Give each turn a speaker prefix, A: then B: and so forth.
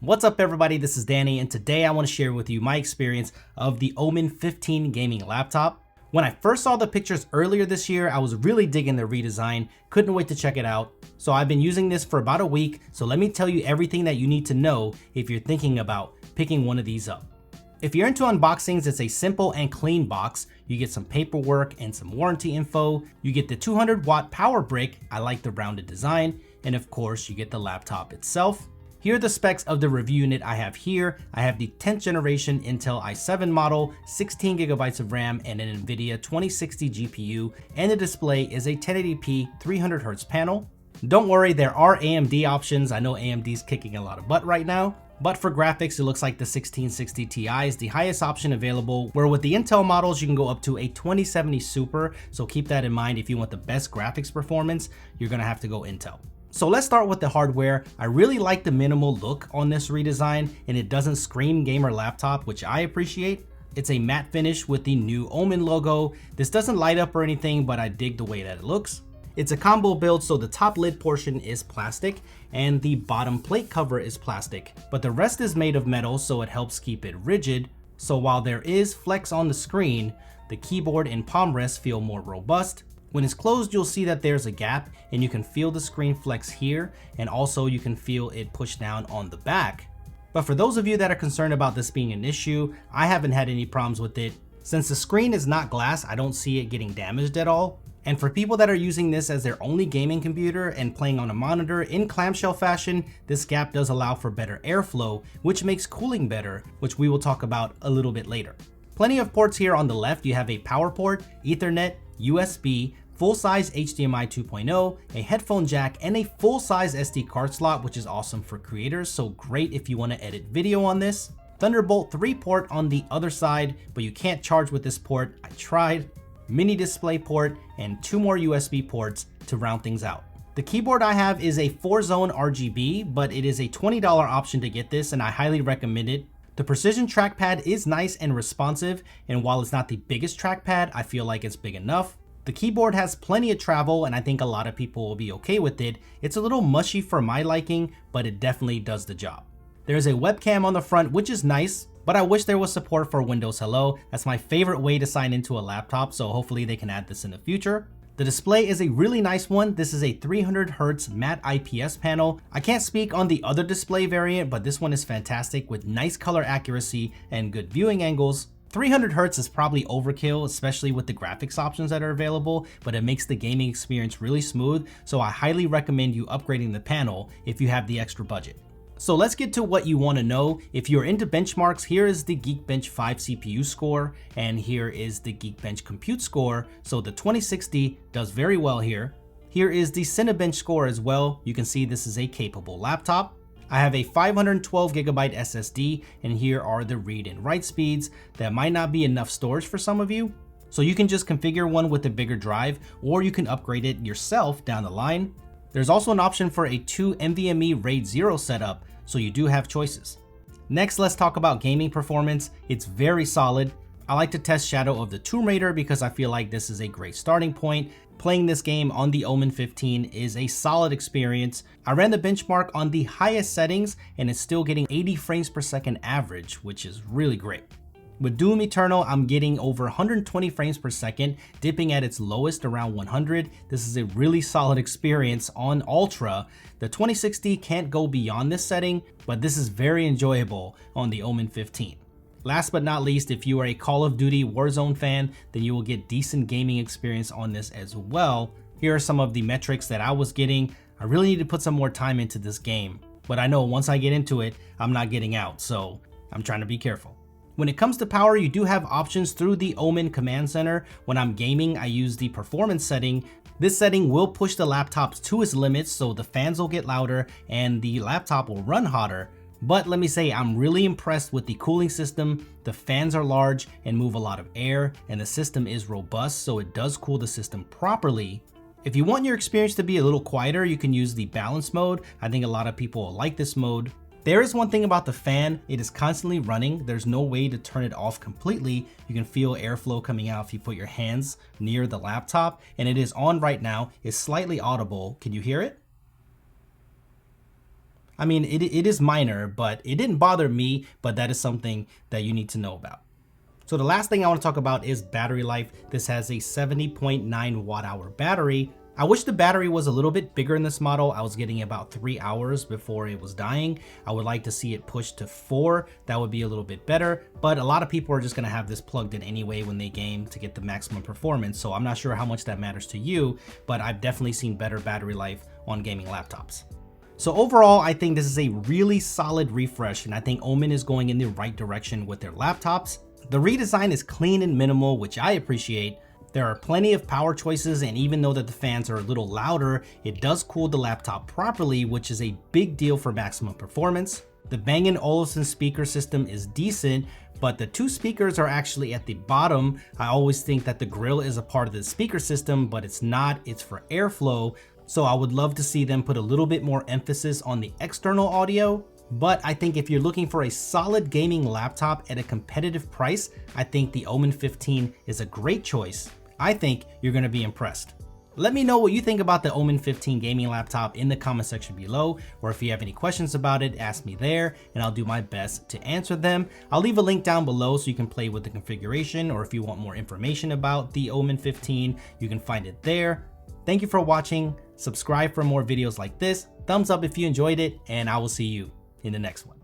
A: What's up everybody, this is Danny, and today I want to share with you my experience of the Omen 15 gaming laptop. When I first saw the pictures earlier this year, I was really digging the redesign, couldn't wait to check it out. So I've been using this for about a week, so let me tell you everything that you need to know if you're thinking about picking one of these up. If you're into unboxings, it's a simple and clean box. You get some paperwork and some warranty info. You get the 200-watt power brick, I like the rounded design, and of course you get the laptop itself. Here are the specs of the review unit I have here. I have the 10th generation Intel i7 model, 16 gigabytes of RAM, and an NVIDIA 2060 GPU, and the display is a 1080p 300Hz panel. Don't worry, there are AMD options. I know AMD's kicking a lot of butt right now. But for graphics, it looks like the 1660 Ti is the highest option available, where with the Intel models, you can go up to a 2070 Super. So keep that in mind. If you want the best graphics performance, you're gonna have to go Intel. So let's start with the hardware. I really like the minimal look on this redesign, and it doesn't scream gamer laptop, which I appreciate. It's a matte finish with the new Omen logo. This doesn't light up or anything, but I dig the way that it looks. It's a combo build, so the top lid portion is plastic and the bottom plate cover is plastic, but the rest is made of metal, so it helps keep it rigid. So while there is flex on the screen, the keyboard and palm rest feel more robust. When it's closed, you'll see that there's a gap and you can feel the screen flex here, and also you can feel it push down on the back. But for those of you that are concerned about this being an issue, I haven't had any problems with it. Since the screen is not glass, I don't see it getting damaged at all. And for people that are using this as their only gaming computer and playing on a monitor in clamshell fashion, this gap does allow for better airflow, which makes cooling better, which we will talk about a little bit later. Plenty of ports here on the left. You have a power port, Ethernet, USB, full-size HDMI 2.0, a headphone jack, and a full-size SD card slot, which is awesome for creators, so great if you want to edit video on this. Thunderbolt 3 port on the other side, but you can't charge with this port. I tried. Mini display port, and 2 more USB ports to round things out. The keyboard I have is a 4-zone RGB, but it is a $20 option to get this, and I highly recommend it. The precision trackpad is nice and responsive, and while it's not the biggest trackpad, I feel like it's big enough. The keyboard has plenty of travel, and I think a lot of people will be okay with it. It's a little mushy for my liking, but it definitely does the job. There's a webcam on the front, which is nice, but I wish there was support for Windows Hello. That's my favorite way to sign into a laptop, so hopefully they can add this in the future. The display is a really nice one. This is a 300Hz matte IPS panel. I can't speak on the other display variant, but this one is fantastic with nice color accuracy and good viewing angles. 300Hz is probably overkill, especially with the graphics options that are available, but it makes the gaming experience really smooth, so I highly recommend you upgrading the panel if you have the extra budget. So let's get to what you want to know. If you're into benchmarks, here is the Geekbench 5 CPU score, and here is the Geekbench Compute score, so the 2060 does very well here. Here is the Cinebench score as well. You can see this is a capable laptop. I have a 512GB SSD, and here are the read and write speeds. That might not be enough storage for some of you, so you can just configure one with a bigger drive, or you can upgrade it yourself down the line. There's also an option for a 2 NVMe RAID 0 setup, so you do have choices. Next, let's talk about gaming performance. It's very solid. I like to test Shadow of the Tomb Raider because I feel like this is a great starting point. Playing this game on the Omen 15 is a solid experience. I ran the benchmark on the highest settings and it's still getting 80 frames per second average, which is really great. With Doom Eternal, I'm getting over 120 frames per second, dipping at its lowest around 100. This is a really solid experience on Ultra. The 2060 can't go beyond this setting, but this is very enjoyable on the Omen 15. Last but not least, if you are a Call of Duty Warzone fan, then you will get decent gaming experience on this as well. Here are some of the metrics that I was getting. I really need to put some more time into this game, but I know once I get into it, I'm not getting out, so I'm trying to be careful. When it comes to power, you do have options through the Omen Command Center. When I'm gaming, I use the performance setting. This setting will push the laptop to its limits, so the fans will get louder and the laptop will run hotter. But let me say, I'm really impressed with the cooling system. The fans are large and move a lot of air, and the system is robust, so it does cool the system properly. If you want your experience to be a little quieter, you can use the balance mode. I think a lot of people will like this mode. There is one thing about the fan, it is constantly running. There's no way to turn it off completely. You can feel airflow coming out if you put your hands near the laptop, and it is on right now. It's slightly audible. Can you hear it? I mean, it is minor, but it didn't bother me, but that is something that you need to know about. So the last thing I want to talk about is battery life. This has a 70.9 watt hour battery. I wish the battery was a little bit bigger in this model. I was getting about 3 hours before it was dying. I would like to see it pushed to 4. That would be a little bit better, but a lot of people are just going to have this plugged in anyway when they game to get the maximum performance. So I'm not sure how much that matters to you, but I've definitely seen better battery life on gaming laptops. So overall, I think this is a really solid refresh, and I think Omen is going in the right direction with their laptops. The redesign is clean and minimal, which I appreciate. There are plenty of power choices, and even though that the fans are a little louder, it does cool the laptop properly, which is a big deal for maximum performance. The Bang & Olufsen speaker system is decent, but the 2 speakers are actually at the bottom. I always think that the grill is a part of the speaker system, but it's not, it's for airflow. So I would love to see them put a little bit more emphasis on the external audio. But I think if you're looking for a solid gaming laptop at a competitive price, I think the Omen 15 is a great choice. I think you're going to be impressed. Let me know what you think about the Omen 15 gaming laptop in the comment section below, or if you have any questions about it, ask me there and I'll do my best to answer them. I'll leave a link down below so you can play with the configuration, or if you want more information about the Omen 15, you can find it there. Thank you for watching. Subscribe for more videos like this. Thumbs up if you enjoyed it, and I will see you in the next one.